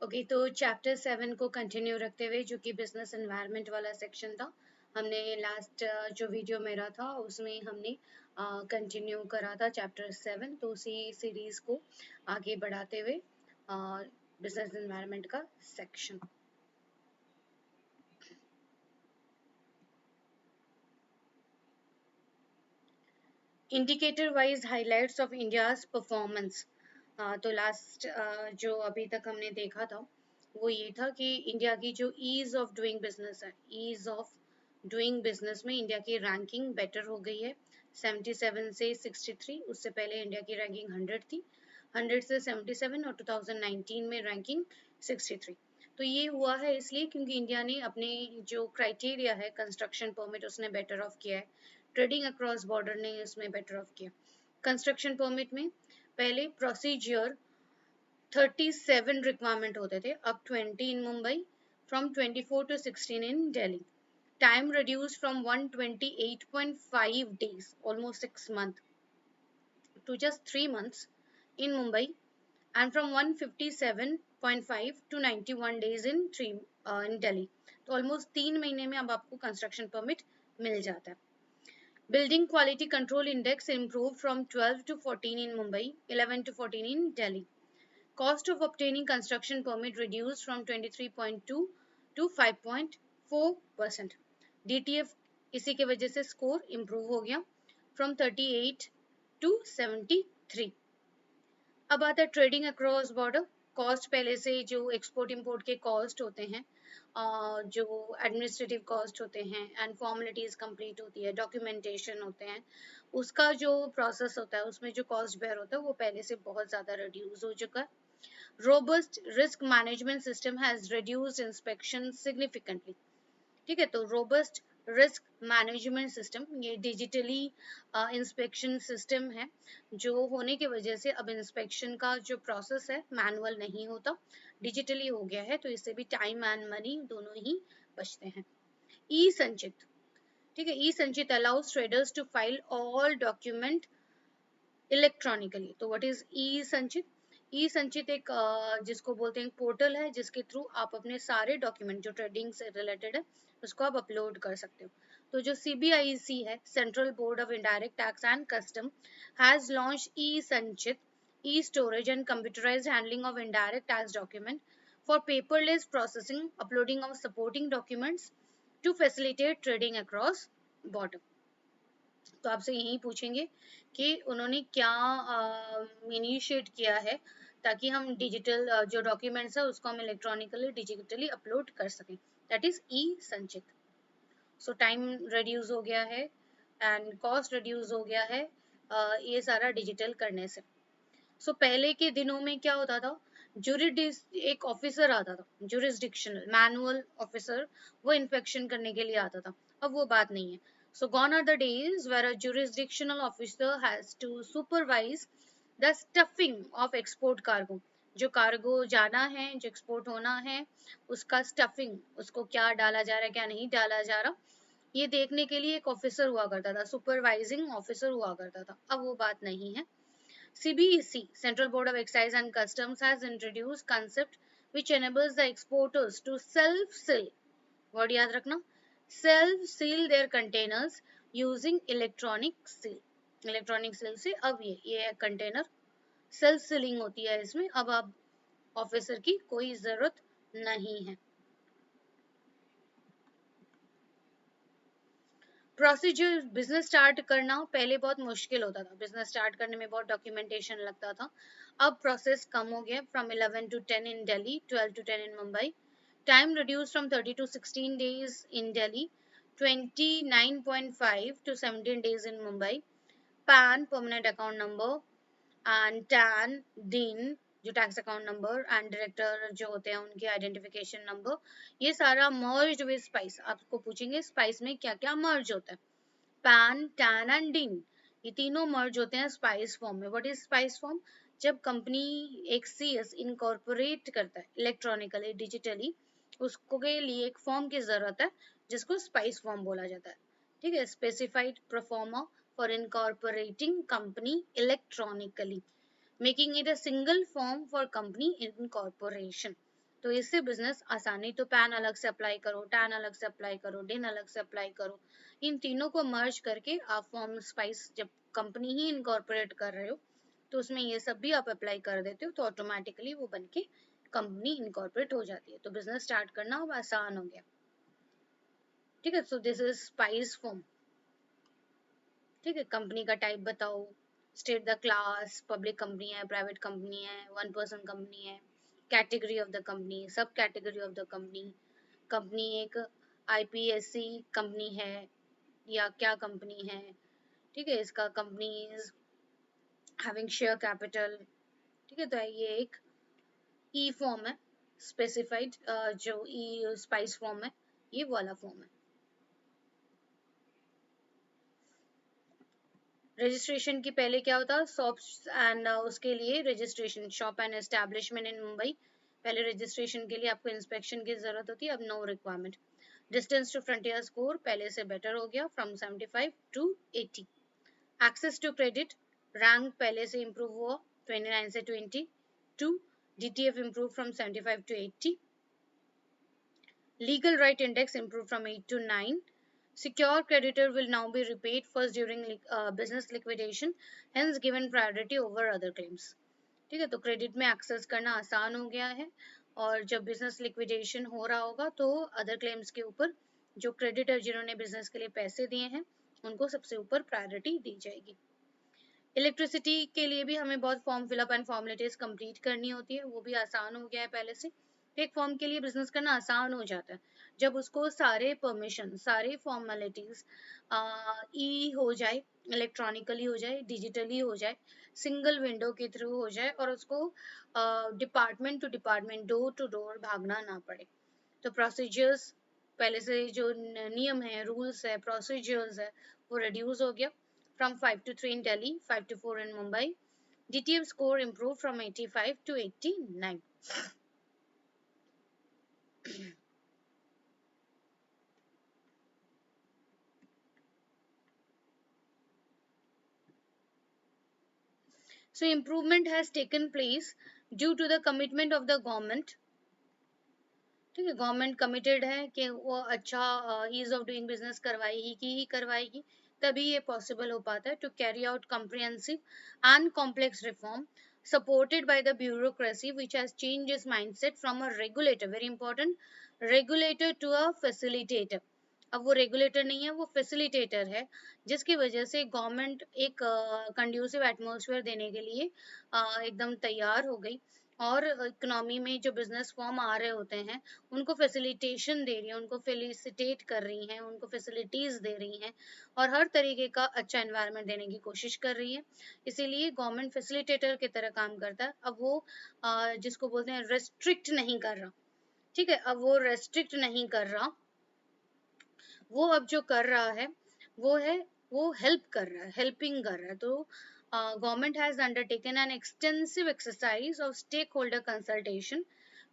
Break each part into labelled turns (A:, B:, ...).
A: Okay, तो chapter 7 को continue रखते हुए, जो कि बिजनेस एनवायरनमेंट वाला सेक्शन था, हमने लास्ट जो वीडियो मेरा था उसमें हमने कंटिन्यू करा था चैप्टर 7। तो उसी सीरीज को आगे बढ़ाते हुए बिजनेस एनवायरनमेंट का section. Indicator wise highlights of India's performance. तो लास्ट जो अभी तक हमने देखा था वो ये था कि इंडिया की जो ईज ऑफ डूइंग बिजनेस है, ईज ऑफ डूइंग बिजनेस में इंडिया की रैंकिंग बेटर हो गई है 77 से 63। उससे पहले इंडिया की रैंकिंग 100 थी, 100 से 77, और 2019 में रैंकिंग 63। तो ये हुआ है इसलिए क्योंकि इंडिया ने अपने जो क्राइटेरिया है कंस्ट्रक्शन परमिट उसने बेटर ऑफ किया है, ट्रेडिंग अक्रॉस बॉर्डर ने इसमें बेटर ऑफ किया। कंस्ट्रक्शन परमिट में पहले प्रोसीजर 37 रिक्वायरमेंट होते थे, अब 20 in Mumbai, from 24 to 16 in Delhi. Time reduced from 128.5 days, almost 6 months, to just 3 months in Mumbai, and from 157.5 to 91 days in Delhi. तो ऑलमोस्ट 3 महीने में अब आपको कंस्ट्रक्शन परमिट मिल जाता है। Building Quality Control Index improved from 12 to 14 in Mumbai, 11 to 14 in Delhi. Cost of obtaining construction permit reduced from 23.2 to 5.4%. DTF इसी के वजह से स्कोर इम्प्रूव हो गया from 38 to 73. अब आता है ट्रेडिंग अक्रॉस बॉर्डर। कॉस्ट पहले से जो एक्सपोर्ट इंपोर्ट के कॉस्ट होते हैं, जो एडमिनिस्ट्रेटिव कॉस्ट होते हैं एंड फॉर्मेलिटीज कंप्लीट होती है, डॉक्यूमेंटेशन होते हैं, उसका जो प्रोसेस होता है उसमें जो कॉस्ट बेयर होता है वो पहले से बहुत ज़्यादा रिड्यूस हो चुका है। Robust risk management system has reduced inspection significantly. ठीक है, तो रोबस्ट रिस्क मैनेजमेंट सिस्टम, ये डिजिटली इंस्पेक्शन सिस्टम है जो होने की वजह से अब इंस्पेक्शन का जो प्रोसेस है मैनुअल नहीं होता, डिजिटली हो गया है, तो इससे भी टाइम एंड मनी दोनों ही बचते हैं। ई संचित, ठीक है, e Sanchit allows traders to file all document electronically. तो what is e Sanchit? E संचित एक जिसको बोलते हैं पोर्टल है जिसके थ्रू आप अपने सारे डॉक्यूमेंट जो ट्रेडिंग से रिलेटेड है उसको आप अपलोड कर सकते हो। तो जो CBIC है, central board of indirect tax and custom, has launch e Sanchit, e storage and computerized handling of indirect tax document for paperless processing, uploading of supporting documents to facilitate trading across border. तो आपसे यही पूछेंगे कि उन्होंने क्या initiate किया है ताकि हम डिजिटल जो डॉक्यूमेंट्स है उसको हम इलेक्ट्रॉनिकली डिजिटली अपलोड कर सकें, दैट इज ई संचित। सो टाइम रिड्यूस हो गया है एंड कॉस्ट रिड्यूस हो गया है ये सारा डिजिटल करने से। सो पहले के दिनों में क्या होता था, एक ऑफिसर आता था, जुरिस्डिक्शनल मैनुअल ऑफिसर, वो इंस्पेक्शन करने के लिए आता था। अब वो बात नहीं है। So gone are the days where a jurisdictional officer has to supervise the stuffing of export cargo. जो कार्गो जाना है, जो एक्सपोर्ट होना है, उसका स्टफिंग, उसको क्या डाला जा रहा है क्या नहीं डाला जा रहा, ये देखने के लिए एक ऑफिसर हुआ करता था, सुपरवाइजिंग ऑफिसर हुआ करता था। अब वो बात नहीं है। CBEC, Central Board of Excise and Customs, has introduced concept which enables the exporters to self-seal, word याद रखना, self seal their containers using electronic seal. Electronic seal से अब ये कंटेनर सेल्फ सीलिंग होती है, इसमें अब आप ऑफिसर की कोई जरूरत नहीं है। प्रोसीजर, बिजनेस स्टार्ट करना पहले बहुत मुश्किल होता था, बिजनेस स्टार्ट करने में बहुत डॉक्यूमेंटेशन लगता था। अब प्रोसेस कम हो गया, from 11 to 10 in Delhi, 12 to 10 in Mumbai. Time reduced from 30 to 16 days in Delhi, 29.5 to 17 days in Mumbai. PAN, permanent account number, and TAN, DIN, जो tax account number, and director जो होते हैं उनके आइडेंटिफिकेशन नंबर, ये सारा merge with spice. आपको पूछेंगे spice में क्या क्या मर्ज होता है, पैन, टैन एंड डिन, ये तीनों मर्ज होते हैं स्पाइस फॉर्म में। What is spice form? जब कंपनी एक CS इनकॉर्पोरेट करता है इलेक्ट्रॉनिकली डिजिटली, उसको के लिए एक फॉर्म की जरूरत है जिसको स्पाइस फॉर्म बोला जाता है। ठीक है, specified proforma for incorporating company electronically, making it a single form for company incorporation. तो इससे बिजनेस आसानी, तो पैन अलग से अप्लाई करो, टैन अलग से अप्लाई करो, डिन अलग से अप्लाई करो, इन तीनों को मर्ज करके आप फॉर्म स्पाइस जब कंपनी ही इनकॉर्पोरेट कर रहे हो तो उसमें ये सब भी आप अप्लाई कर देते हो तो ऑटोमेटिकली वो बनके कंपनी इनकॉर्पोरेट हो जाती है, तो बिजनेस स्टार्ट करना अब आसान हो गया। ठीक है, सो दिस इज स्पाइस फॉर्म। ठीक है, कंपनी का टाइप बताओ, state the class, public company है, प्राइवेट कंपनी है, वन पर्सन कंपनी है, कैटेगरी ऑफ द कंपनी, सब category of the company, company एक आईपीएससी कंपनी है या क्या कंपनी है। ठीक है, इसका company is having share capital. ठीक है, तो ये एक ई फॉर्म है, स्पेसिफाइड जो ई स्पाइस फॉर्म है ये वाला फॉर्म है। रजिस्ट्रेशन की पहले क्या होता है, शॉप एंड उसके लिए रजिस्ट्रेशन, शॉप एंड एस्टैब्लिशमेंट इन मुंबई, पहले रजिस्ट्रेशन के लिए आपको इंस्पेक्शन की जरूरत होती है, अब no requirement. Distance to frontier score पहले से बेटर हो गया, from 75 to 80। Access to credit rank पहले से इंप्रूव हुआ 29 से 22। DTF improve from 75 to 80। Legal right index improve from 8 to 9. Secure creditor will now be repaid first during business liquidation, hence given priority over other claims. ठीक है, तो credit में access करना आसान हो गया है और जब बिजनेस लिक्विडेशन हो रहा होगा तो अदर क्लेम्स के ऊपर जो क्रेडिटर जिन्होंने बिजनेस के लिए पैसे दिए हैं उनको सबसे ऊपर प्रायोरिटी दी जाएगी। इलेक्ट्रिसिटी के लिए भी हमें बहुत form fill up and formalities complete करनी होती है, वो भी आसान हो गया है पहले से। एक फॉर्म के लिए बिजनेस करना आसान हो जाता है जब उसको सारे परमिशन, सारे फॉर्मेलिटीज ई हो जाए, इलेक्ट्रॉनिकली हो जाए, डिजिटली हो जाए, सिंगल विंडो के थ्रू हो जाए और उसको department to department, door to door भागना ना पड़े। तो प्रोसीजर्स पहले से जो नियम है, रूल्स है, प्रोसीजर्स है, वो रिड्यूस हो गया, from 5 to 3 in Delhi, 5 to 4 in Mumbai. DTF score improved from 85 to 89. So improvement has taken place due to the commitment of the government. ठीक है, गवर्नमेंट कमिटेड है कि वो अच्छा ईज ऑफ डूइंग बिजनेस करवाएगी ही करवाएगी, तभी ये पॉसिबल हो पाता है to carry out comprehensive and complex reform supported by the bureaucracy which has changed its mindset from a regulator, very important, regulator to a facilitator. अब वो रेगुलेटर नहीं है, वो फैसिलिटेटर है, जिसकी वजह से गवर्नमेंट एक कंड्यूसिव एटमॉस्फेयर देने के लिए एकदम तैयार हो गई और इकोनॉमी में जो बिजनेस फॉर्म आ रहे होते हैं उनको फैसिलिटेशन दे रही है, उनको फेलिसिटेट कर रही हैं, उनको फैसिलिटीज दे रही हैं और हर तरीके का अच्छा एनवायरनमेंट देने की कोशिश कर रही है। इसीलिए गवर्नमेंट फैसिलिटेटर की तरह काम करता है। अब वो जिसको बोलते हैं रेस्ट्रिक्ट नहीं कर रहा। ठीक है, अब वो रेस्ट्रिक्ट नहीं कर रहा, वो अब जो कर रहा है वो है, वो हेल्प कर रहा है, हेल्पिंग कर रहा है। तो government has undertaken an extensive exercise of stakeholder consultation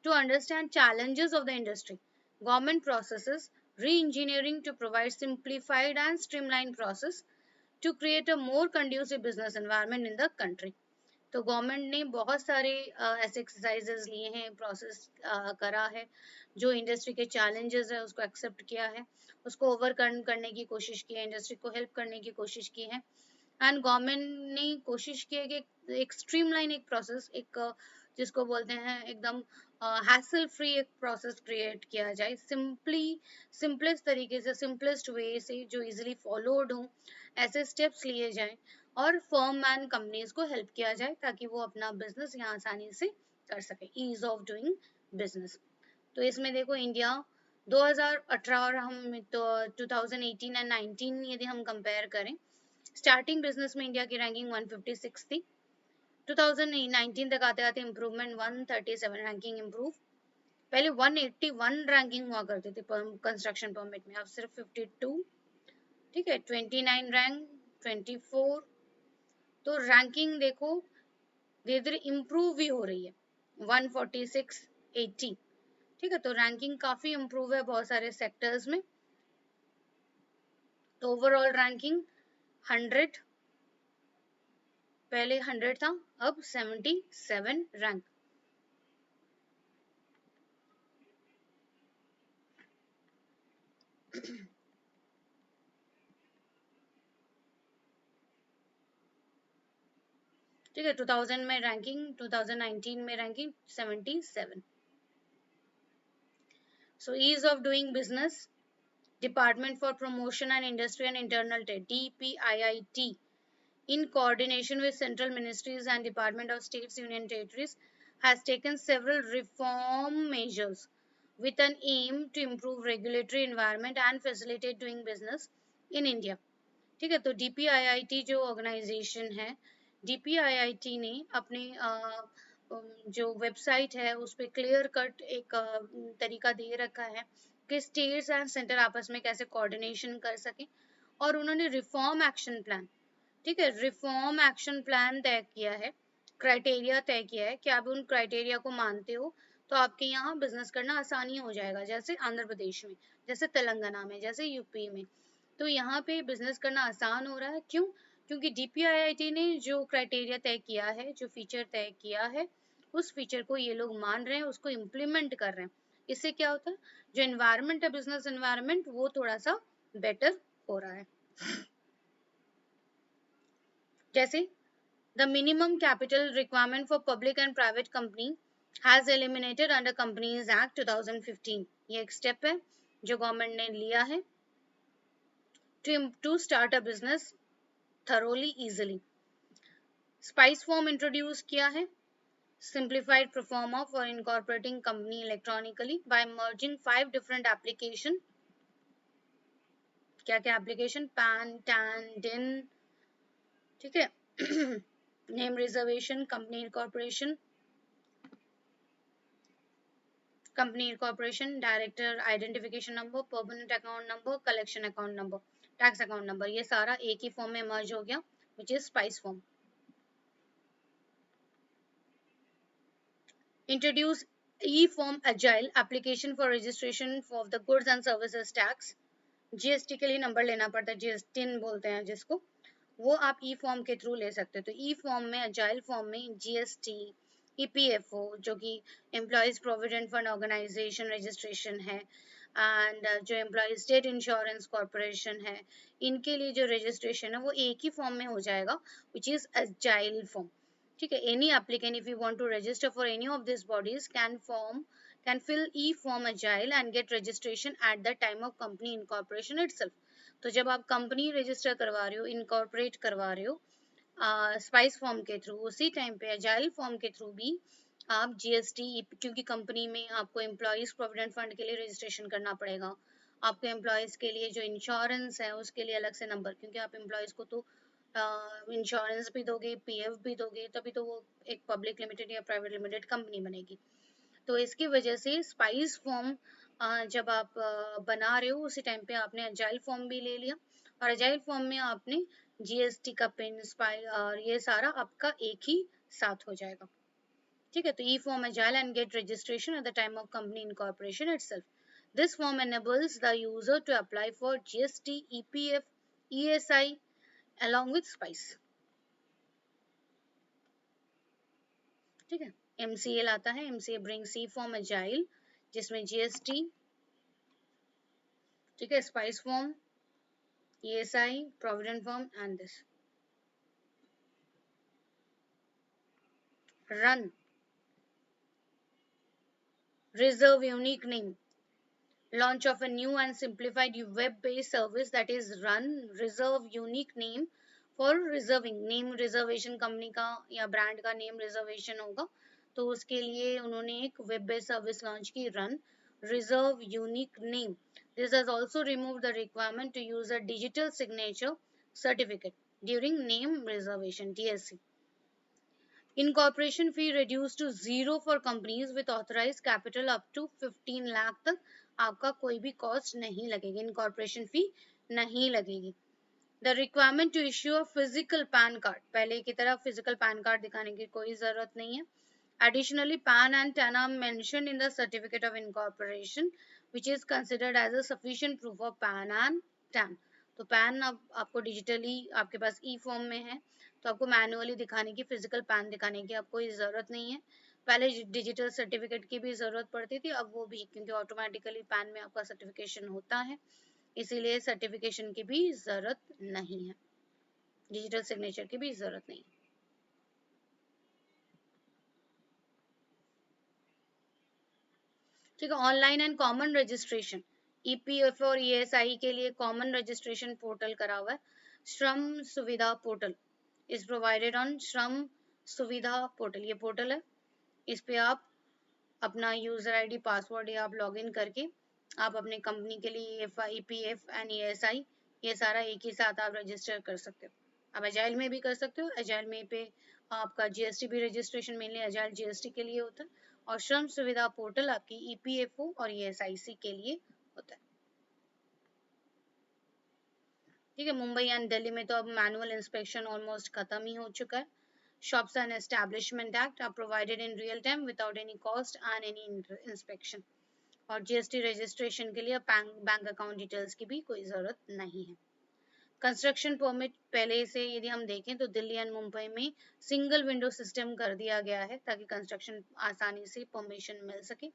A: to understand challenges of the industry, government processes, re-engineering to provide simplified and streamlined process to create a more conducive business environment in the country. तो government ने बहुत सारे ऐसे exercises लिए हैं, process करा है, जो इंडस्ट्री के चैलेंजेस है उसको एक्सेप्ट किया है, उसको ओवरकम करने की कोशिश की है, इंडस्ट्री को हेल्प करने की कोशिश की है एंड गवर्नमेंट ने कोशिश की है कि एक स्ट्रीमलाइन एक प्रोसेस, एक जिसको बोलते हैं एकदम हैसल फ्री एक प्रोसेस क्रिएट किया जाए, सिंपलेस्ट तरीके से, सिंपलेस्ट वे से जो इजीली फॉलोड हो, ऐसे स्टेप्स लिए जाएं और फर्म एंड कंपनीज को हेल्प किया जाए ताकि वो अपना बिजनेस यहाँ आसानी से कर सके, ईज ऑफ डूइंग बिजनेस। तो इसमें देखो इंडिया 2018 और हम तो 2018 एंड 19 यदि हम कंपेयर करें, स्टार्टिंग बिजनेस में इंडिया की रैंकिंग 156 थी, 2019 तक आते आते इम्प्रूवमेंट 137 रैंकिंग इम्प्रूव, पहले 181 रैंकिंग हुआ करती थी कंस्ट्रक्शन परमिट में, अब सिर्फ 52। ठीक है, 29 रैंक, 24, तो रैंकिंग देखो धीरे धीरे इम्प्रूव भी हो रही है, 146, 80। ठीक है, तो रैंकिंग काफी इम्प्रूव है बहुत सारे सेक्टर्स में। तो ओवरऑल रैंकिंग 100, पहले 100 था, अब 77 रैंक। ठीक है, 2000 में रैंकिंग, 2019 में ranking 77। So ease of doing business, department for promotion and industry and internal trade, DPIIT, in coordination with central ministries and Department of States, Union Territories, has taken several reform measures with an aim to improve regulatory environment and facilitate doing business in India. ठीक है, तो DPIIT जो organisation है, DPIIT ने अपने जो website है उस पर क्लियर कट एक तरीका दे रखा है कि स्टेट्स एंड सेंटर आपस में कैसे कोऑर्डिनेशन कर सकें, और उन्होंने रिफॉर्म एक्शन प्लान, ठीक है, रिफॉर्म एक्शन प्लान तय किया है, क्राइटेरिया तय किया है कि आप उन क्राइटेरिया को मानते हो तो आपके यहाँ बिजनेस करना आसानी हो जाएगा, जैसे आंध्र प्रदेश में, जैसे तेलंगाना में, जैसे यूपी में। तो यहाँ पे बिजनेस करना आसान हो रहा है, क्यों? क्योंकि DPIIT ने जो क्राइटेरिया तय किया है, जो फीचर तय किया है, उस फीचर को ये लोग मान रहे हैं, उसको इम्प्लीमेंट कर रहे हैं। इससे क्या होता है, जो एनवायरमेंट है, बिजनेस एनवायरमेंट, वो थोड़ा सा बेटर हो रहा है। जैसे the minimum capital requirement for public and private company has eliminated under Companies Act 2015। ये एक स्टेप है जो गवर्नमेंट ने लिया है to start a business thoroughly easily। Spice form introduce किया है, simplified pro forma for incorporating company electronically by merging 5 different application। क्या क्या एप्लीकेशन? पैन, टैन, डिन, ठीक है, name reservation, company incorporation, company incorporation, director identification number, permanent account number, collection account number, tax account number, ये सारा एक ही form में मर्ज हो गया, which is spice form. Introduce E form agile application for registration of the goods and services tax. GST के लिए number लेना पड़ता है, GST बोलते हैं जिसको, वो आप ई फॉर्म के थ्रू ले सकते हो। तो ई फॉर्म में, एजाइल फॉर्म में GST, EPFO जो कि employees provident fund organisation registration है, एंड जो एम्प्लॉयज स्टेट इंश्योरेंस कॉर्पोरेशन है, इनके लिए जो रजिस्ट्रेशन है वो एक ही फॉर्म में हो जाएगा, विच इज एजाइल फॉर्म। ठीक है, any applicant if you want to register for any of this bodies can fill e-form agile and get registration at the time of company incorporation itself। तो जब आप company register करवा रहे हो, incorporate करवा रहे हो स्पाइस फॉर्म के थ्रू, उसी टाइम पे एजाइल फॉर्म के थ्रू भी आप GST, क्योंकि कंपनी में आपको एम्प्लॉयज प्रोविडेंट फंड के लिए रजिस्ट्रेशन करना पड़ेगा, आपको एम्प्लॉयज के लिए जो इंश्योरेंस है उसके लिए अलग से नंबर, क्योंकि आप एम्प्लॉयज को तो इंश्योरेंस भी दोगे, PF भी दोगे, तभी तो वो एक पब्लिक लिमिटेड या प्राइवेट लिमिटेड कंपनी बनेगी। तो इसकी वजह से स्पाइस फॉर्म जब आप बना रहे हो, उसी टाइम पे आपने एजाइल फॉर्म भी ले लिया, और एजाइल फॉर्म में आपने GST का पिन, स्पाइस और ये सारा आपका एक ही साथ हो जाएगा। ठीक है, तो e form agile and get registration at the time of company incorporation itself. This form enables the user to apply for GST, EPF, ESI along with SPICE। ठीक है, MCA लाता है, MCA brings C form agile जिसमें GST, ठीक है, spice form, ESI, provident form and this. Run, reserve unique name, launch of a new and simplified web-based service that is run, reserve unique name for reserving, name reservation company का या brand का name reservation होगा, तो उसके लिए उन्होंने एक web based service launch की, run, reserve unique name। This has also removed the requirement to use a digital signature certificate during name reservation, DSC। Incorporation fee reduced to 0 for companies with authorized capital up to 15 lakh तक आपका कोई भी cost नहीं लगेगी, incorporation फी नहीं लगेगी। The requirement to issue a physical PAN card, पहले की तरह फिजिकल पैन कार्ड दिखाने की कोई जरूरत नहीं है। Additionally, PAN and TAN are mentioned in the certificate of incorporation, which is considered as a sufficient proof of PAN and TAN। तो पैन अब आपको डिजिटली आपके पास ई फॉर्म में है, तो आपको मैनुअली दिखाने की, फिजिकल पैन दिखाने की आपको जरूरत नहीं है। पहले डिजिटल सर्टिफिकेट की भी जरूरत पड़ती थी, अब वो भी, क्योंकि ऑटोमेटिकली पैन में आपका सर्टिफिकेशन होता है, इसीलिए सर्टिफिकेशन की भी जरूरत नहीं है, डिजिटल सिग्नेचर की भी जरूरत नहीं। ठीक है, online and common registration, EPFO और ईएसआई के लिए कॉमन रजिस्ट्रेशन पोर्टल करा हुआ है, श्रम सुविधा पोर्टल इज प्रोवाइडेड ऑन श्रम सुविधा पोर्टल। ये पोर्टल है, इस पे आप अपना यूजर आईडी पासवर्ड या आप लॉगिन करके आप अपने कंपनी के लिए ईपीएफ एंड ईएसआई ये सारा एक ही साथ आप रजिस्टर कर सकते हो। आप एजाइल में भी कर सकते हो, एजाइल में पे आपका जीएसटी भी रजिस्ट्रेशन मेनली एजाइल जीएसटी के लिए होता है, और श्रम सुविधा पोर्टल आपकी ईपीएफओ और ईएसआईसी के लिए होता है। ठीक है, मुंबई एंड दिल्ली में तो अब मैनुअल इंस्पेक्शन ऑलमोस्ट खत्म ही हो चुका है। Shops and Establishment Act are provided in real time without any cost and any inspection. और जीएसटी रजिस्ट्रेशन के लिए बैंक अकाउंट डिटेल्स की भी कोई जरूरत नहीं है। कंस्ट्रक्शन परमिट पहले से यदि हम देखें तो दिल्ली एंड मुंबई में सिंगल विंडो सिस्टम कर दिया गया है ताकि कंस्ट्रक्शन आसानी से परमिशन मिल सके।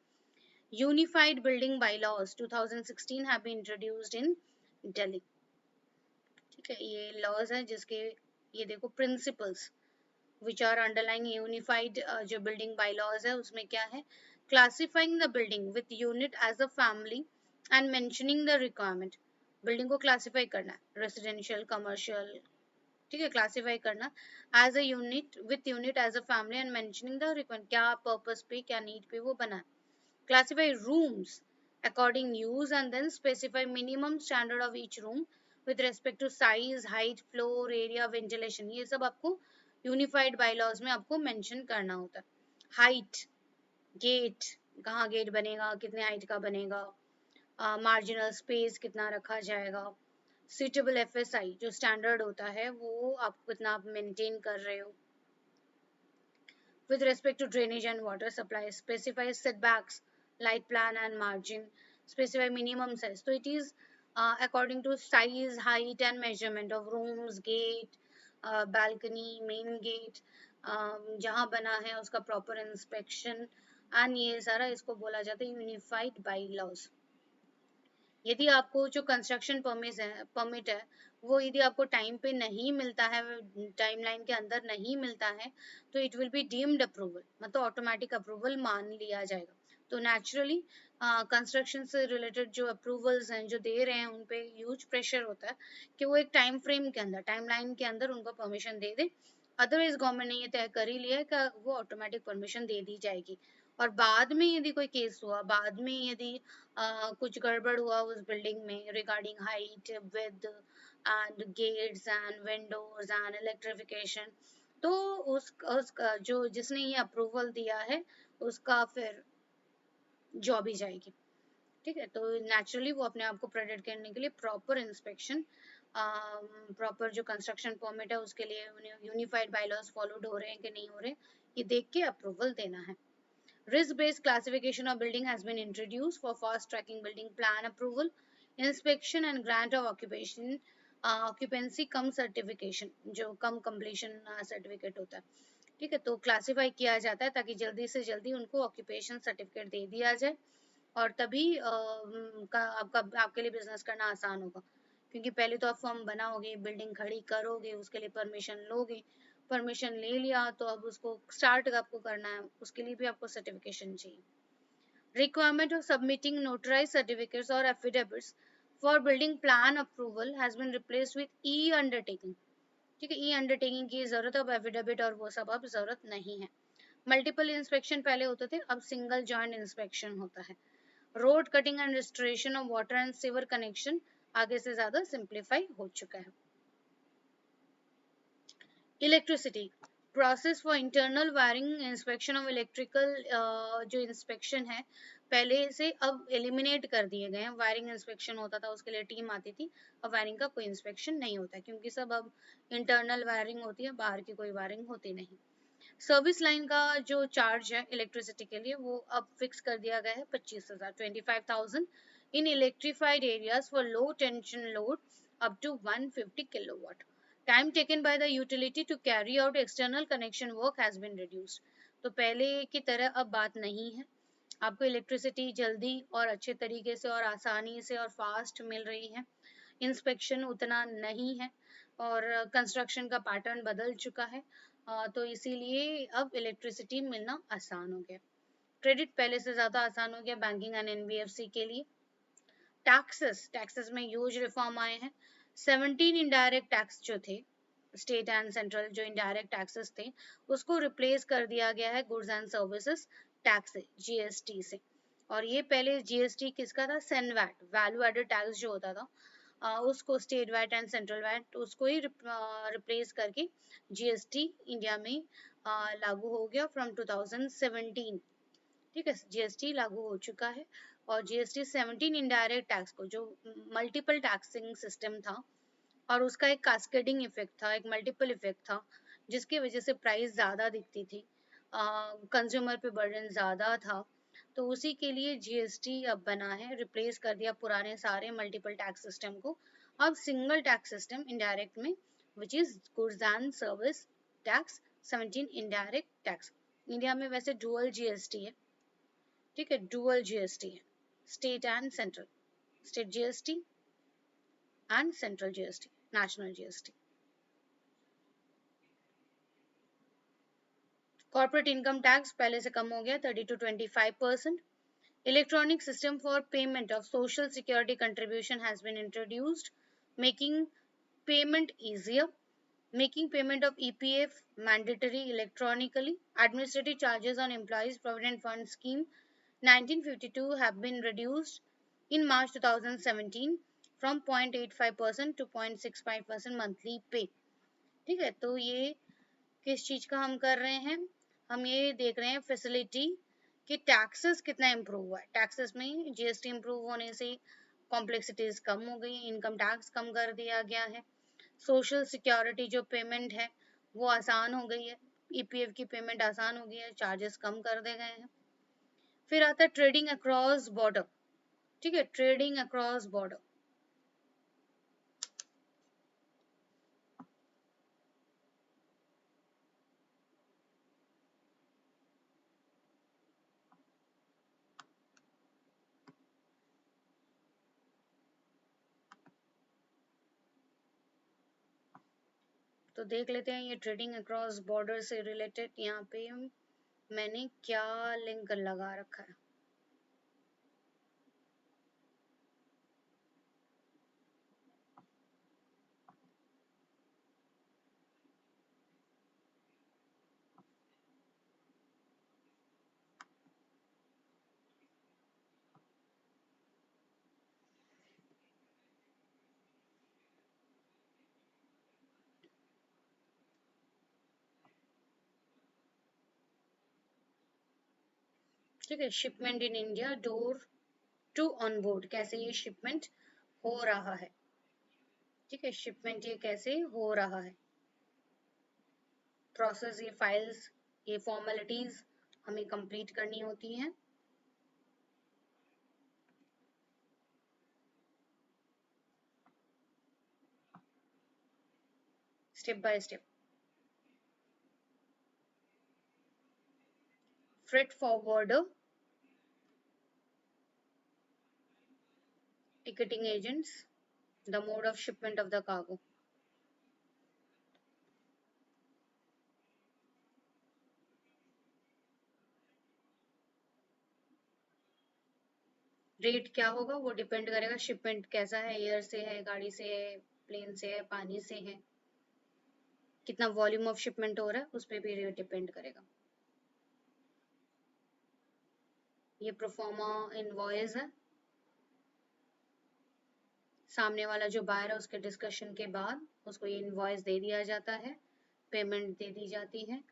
A: Unified building bylaws 2016 have been introduced in Delhi। ठीक है, ये लॉज है जिसके ये देखो principles which are underlying unified जो building bylaws है उसमें क्या है, classifying the building with unit as a family and mentioning the requirement। building को classify करना है, residential commercial, ठीक है, classify करना as a unit with unit as a family and mentioning the requirement, क्या purpose पे क्या need पे वो बना है। classify rooms according use and then specify minimum standard of each room with respect to size, height, floor area, ventilation। ये सब आपको यूनिफाइड बायलॉज में आपको मेंशन करना होता है। हाइट, गेट, कहाँ गेट बनेगा, कितने हाइट का बनेगा, मार्जिनल स्पेस कितना रखा जाएगा, सुटेबल एफएसआई जो स्टैंडर्ड होता है वो आप कितना आप मेंटेन कर रहे हो। with respect to drainage and water supply, specify setbacks, light plan and margin, specify minimum size, so it is according to size, height and measurement of rooms, gate, balcony, main gate, जहाँ बना है उसका proper inspection and ये सारा इसको बोला जाता है यूनिफाइड बाई लॉज। यदि आपको जो कंस्ट्रक्शन परमिट है वो यदि आपको टाइम पे नहीं मिलता है, टाइमलाइन के अंदर नहीं मिलता है, तो it will be deemed approval, मतलब ऑटोमेटिक अप्रूवल मान लिया जाएगा। तो नेचुरली कंस्ट्रक्शन से रिलेटेड जो अप्रूवल्स हैं जो दे रहे हैं उन पे ह्यूज प्रेशर होता है कि वो एक टाइम फ्रेम के अंदर, टाइमलाइन के अंदर उनको परमिशन दे दे। अदरवाइज गवर्नमेंट ने ये तय कर ही लिया है कि वो ऑटोमेटिक परमिशन दे दी जाएगी। और बाद में यदि कोई केस हुआ, बाद में यदि कुछ गड़बड़ हुआ उस बिल्डिंग में regarding height, width and gates and windows and electrification, तो उस जो जिसने ये अप्रूवल दिया है उसका फिर जॉब ही जाएगी। ठीक है, तो नेचुरली वो अपने आप को प्रोटेक्ट करने के लिए प्रॉपर इंस्पेक्शन, प्रॉपर जो कंस्ट्रक्शन परमिट है उसके लिए यूनिफाइड बायलॉज फॉलोड हो रहे हैं कि नहीं हो रहे, ये देख के अप्रूवल देना है। Risk-based classification of building has been introduced for fast-tracking building plan approval, inspection and grant of occupancy come certification, जो कम completion certificate होता है। ठीक है, तो क्लासीफाई किया जाता है ताकि जल्दी से जल्दी उनको ऑक्यूपेशन सर्टिफिकेट दे दिया जाए और तभी आपके लिए बिजनेस करना आसान होगा। क्योंकि पहले तो आप फॉर्म बनाओगे, बिल्डिंग खड़ी करोगे, उसके लिए परमिशन लोगे, परमिशन ले लिया तो अब उसको स्टार्ट आपको करना है, उसके लिए भी आपको सर्टिफिकेशन चाहिए। Requirement of submitting notarize certificates और affidavits for building plan approval has been replaced with e undertaking. ठीक है, ई अंडरटेकिंग की जरूरत है, अब एफिडेविट और वो सब अब जरूरत नहीं है। मल्टीपल इंस्पेक्शन पहले होते थे, अब सिंगल जॉइंट इंस्पेक्शन होता है। Road cutting and restoration of water and sewer connection आगे से ज्यादा सिंप्लीफाई हो चुका है। Electricity process for internal wiring inspection of electrical, जो इंस्पेक्शन है पहले से अब एलिमिनेट कर दिए गए हैं। वायरिंग इंस्पेक्शन होता था उसके लिए टीम आती थी, अब वायरिंग का कोई इंस्पेक्शन नहीं होता क्योंकि सब अब इंटरनल वायरिंग होती है, बाहर की कोई वायरिंग होती नहीं। सर्विस लाइन का जो चार्ज है इलेक्ट्रिसिटी के लिए वो अब फिक्स कर दिया गया है 25,000 25,000 in electrified areas for low tension load up to 150 kilowatt. Time taken by the utility to carry out external connection work has been reduced. तो पहले की तरह अब बात नहीं है, आपको इलेक्ट्रिसिटी जल्दी और अच्छे तरीके से और आसानी से और फास्ट मिल रही है। इंस्पेक्शन उतना नहीं है और कंस्ट्रक्शन का पैटर्न बदल चुका है। तो इसीलिए अब इलेक्ट्रिसिटी मिलना आसान हो गया। क्रेडिट पहले से ज़्यादा आसान हो गया बैंकिंग एंड एनबीएफसी के लिए। टैक्सेस में ह्यूज रिफॉर्म आए हैं। 17 इनडायरेक्ट टैक्स जो थे, स्टेट एंड सेंट्रल जो इनडायरेक्ट टैक्सेस थे, उसको रिप्लेस कर दिया गया है गुड्स एंड सर्विसेज टैक्स से, जीएसटी से। और ये पहले जीएसटी किसका था? सेनवैट, वैल्यू एडेड टैक्स जो होता था, उसको state VAT and central VAT उसको ही रिप्लेस करके जीएसटी इंडिया में लागू हो गया फ्रॉम 2017। ठीक है, जीएसटी लागू हो चुका है। और जीएसटी 17 इनडायरेक्ट टैक्स को, जो मल्टीपल टैक्सिंग सिस्टम था और उसका एक कास्केडिंग इफेक्ट था, एक मल्टीपल इफेक्ट था, जिसकी वजह से प्राइस ज्यादा दिखती थी, कंज्यूमर पे बर्डन ज्यादा था। तो उसी के लिए जीएसटी अब बना है, रिप्लेस कर दिया पुराने सारे मल्टीपल टैक्स सिस्टम को। अब सिंगल टैक्स सिस्टम इनडायरेक्ट में, which is goods and service tax, 17 indirect tax. India में वैसे डुअल जीएसटी है। ठीक है, डुअल जीएसटी है, state and central, state GST and central GST, national GST. Corporate income tax पहले से कम हो गया, 30 to 25%। Electronic system for payment of social security contribution has been introduced, making payment easier, making payment of EPF mandatory electronically. Administrative charges on employees provident fund scheme 1952 have been reduced in March 2017 from 0.85% to 0.65% monthly pay। ठीक है, तो ये किस चीज का हम कर रहे हैं? हम ये देख रहे हैं फैसिलिटी कि टैक्सेस कितना इम्प्रूव हुआ है। टैक्सेस में जीएसटी इम्प्रूव होने से कॉम्प्लेक्सिटीज कम हो गई, इनकम टैक्स कम कर दिया गया है, सोशल सिक्योरिटी जो पेमेंट है वो आसान हो गई है, ईपीएफ की पेमेंट आसान हो गई है, चार्जेस कम कर दिए गए हैं। फिर आता है ट्रेडिंग अक्रॉस बॉर्डर। ठीक है, ट्रेडिंग अक्रॉस बॉर्डर। तो देख लेते हैं ये ट्रेडिंग अक्रॉस बॉर्डर से रिलेटेड यहाँ पे मैंने क्या लिंक लगा रखा है। ठीक है, shipment in India door to on board, कैसे ये शिपमेंट हो रहा है। ठीक है, शिपमेंट ये कैसे हो रहा है, प्रोसेस, ये फाइल्स, ये फॉर्मेलिटीज हमें कंप्लीट करनी होती हैं step by step. Freight forwarder, ticketing agents, the mode of shipment of the cargo। Rate क्या होगा वो डिपेंड करेगा शिपमेंट कैसा है, एयर से है, गाड़ी से है, प्लेन से है, पानी से है, कितना वॉल्यूम ऑफ शिपमेंट हो रहा है उस पर भी रेट डिपेंड करेगा। ये प्रोफॉर्मा इनवॉइस है, सामने वाला जो बायर है उसके डिस्कशन के बाद उसको ये इनवॉइस दे दिया जाता है, पेमेंट दे दी जाती है,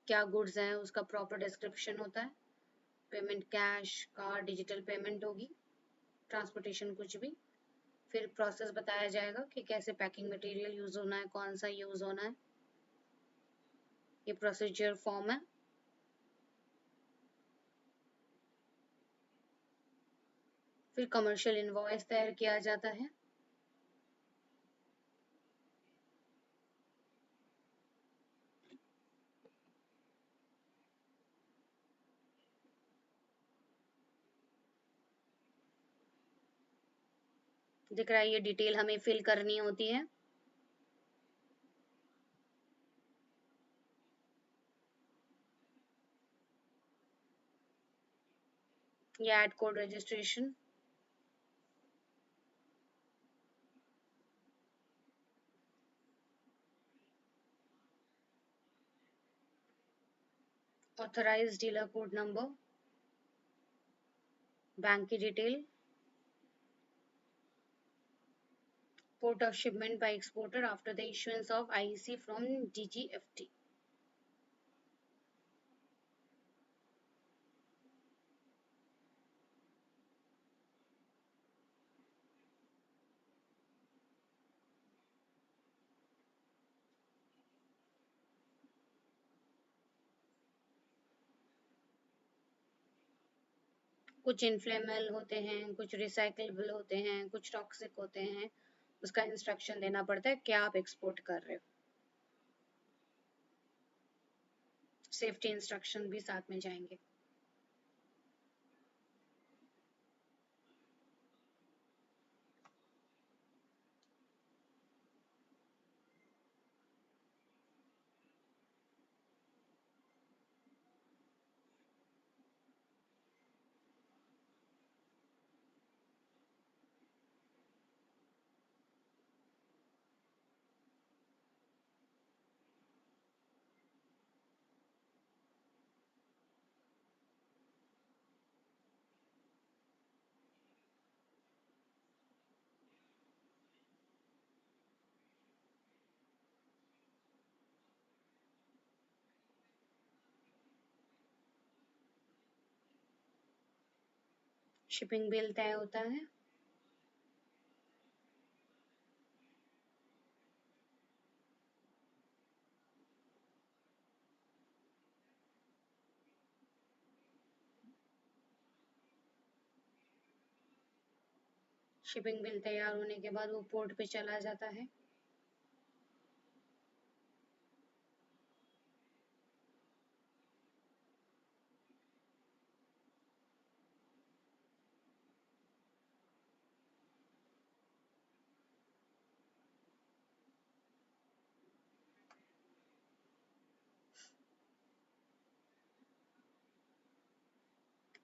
A: क्या गुड्स हैं उसका प्रॉपर डिस्क्रिप्शन होता है, payment cash, card, digital payment होगी, ट्रांसपोर्टेशन कुछ भी। फिर प्रोसेस बताया जाएगा कि कैसे पैकिंग मटेरियल यूज होना है, कौन सा यूज होना है, ये प्रोसीजर फॉर्म है। फिर कमर्शियल इनवॉइस तैयार किया जाता है। दिख रहा है, ये डिटेल हमें फिल करनी होती है। ये AD code registration, authorise dealer code number, bank की detail, port of shipment by exporter after the issuance of IEC from DGFT। कुछ इनफ्लेमेबल होते हैं, कुछ रिसाइकलेबल होते हैं, कुछ टॉक्सिक होते हैं, उसका इंस्ट्रक्शन देना पड़ता है क्या आप एक्सपोर्ट कर रहे हो। सेफ्टी इंस्ट्रक्शन भी साथ में जाएंगे। शिपिंग बिल तय होता है। शिपिंग बिल तैयार होने के बाद वो पोर्ट पे चला जाता है।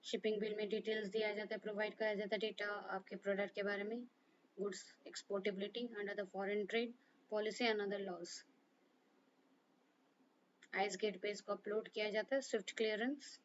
A: शिपिंग बिल में डिटेल्स दिया जाता है, प्रोवाइड कराया जाता है डेटा आपके प्रोडक्ट के बारे में, goods exportability under the foreign trade policy and other laws. Ice gate पे इसको अपलोड किया जाता है, swift clearance.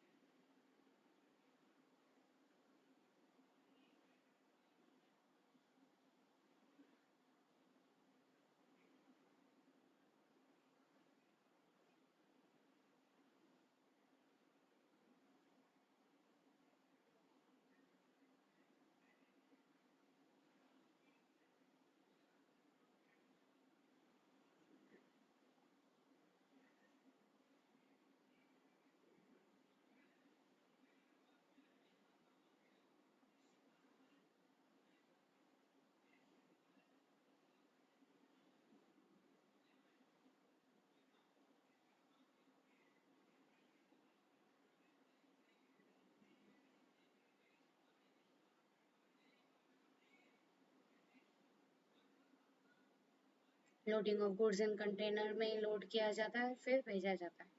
A: Loading of goods in container में लोड किया जाता है, फिर भेजा जाता है।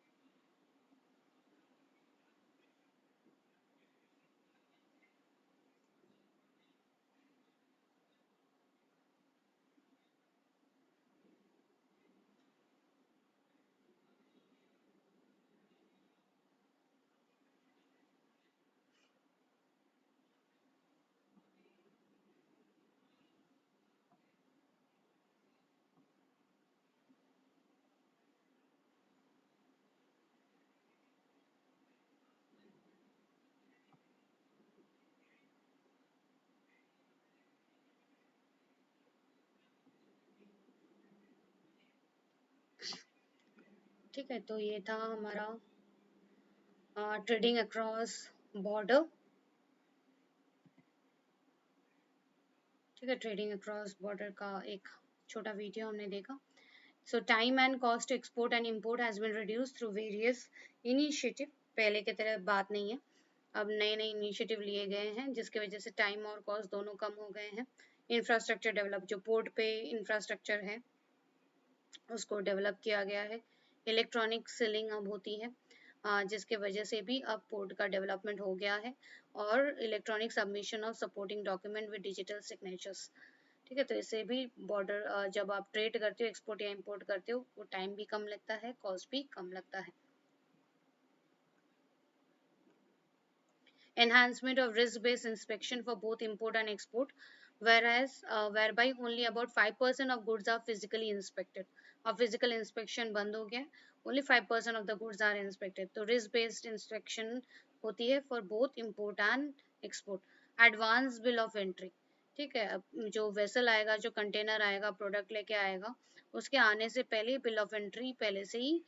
A: ठीक है, तो ये था हमारा ट्रेडिंग अक्रॉस बॉर्डर। ठीक है, ट्रेडिंग अक्रॉस बॉर्डर का एक छोटा वीडियो हमने देखा। So time and cost export and import has been reduce through various initiative. पहले की तरह बात नहीं है, अब नए नए इनिशिएटिव लिए गए हैं जिसकी वजह से टाइम और कॉस्ट दोनों कम हो गए हैं। इंफ्रास्ट्रक्चर डेवलप, जो पोर्ट पे इंफ्रास्ट्रक्चर है उसको डेवलप किया गया है। इलेक्ट्रॉनिक सीलिंग अब होती है, जिसके वजह से भी अब पोर्ट का डेवलपमेंट हो गया है। और electronic submission of supporting document with digital signatures, ठीक है। तो इससे भी बॉर्डर, जब आप ट्रेड करते हो, एक्सपोर्ट या इंपोर्ट करते हो, वो टाइम भी कम लगता है, कॉस्ट भी कम लगता है। Enhancement of risk-based inspection for both import and export, whereby only about 5% of goods are physically inspected. अब physical inspection बंद हो गया, only 5% of the goods are inspected. तो risk-based inspection होती है for both import and export. Advance bill of entry, ठीक है। अब जो वेसल आएगा, जो कंटेनर आएगा, प्रोडक्ट लेके आएगा, उसके आने से पहले बिल ऑफ एंट्री पहले से ही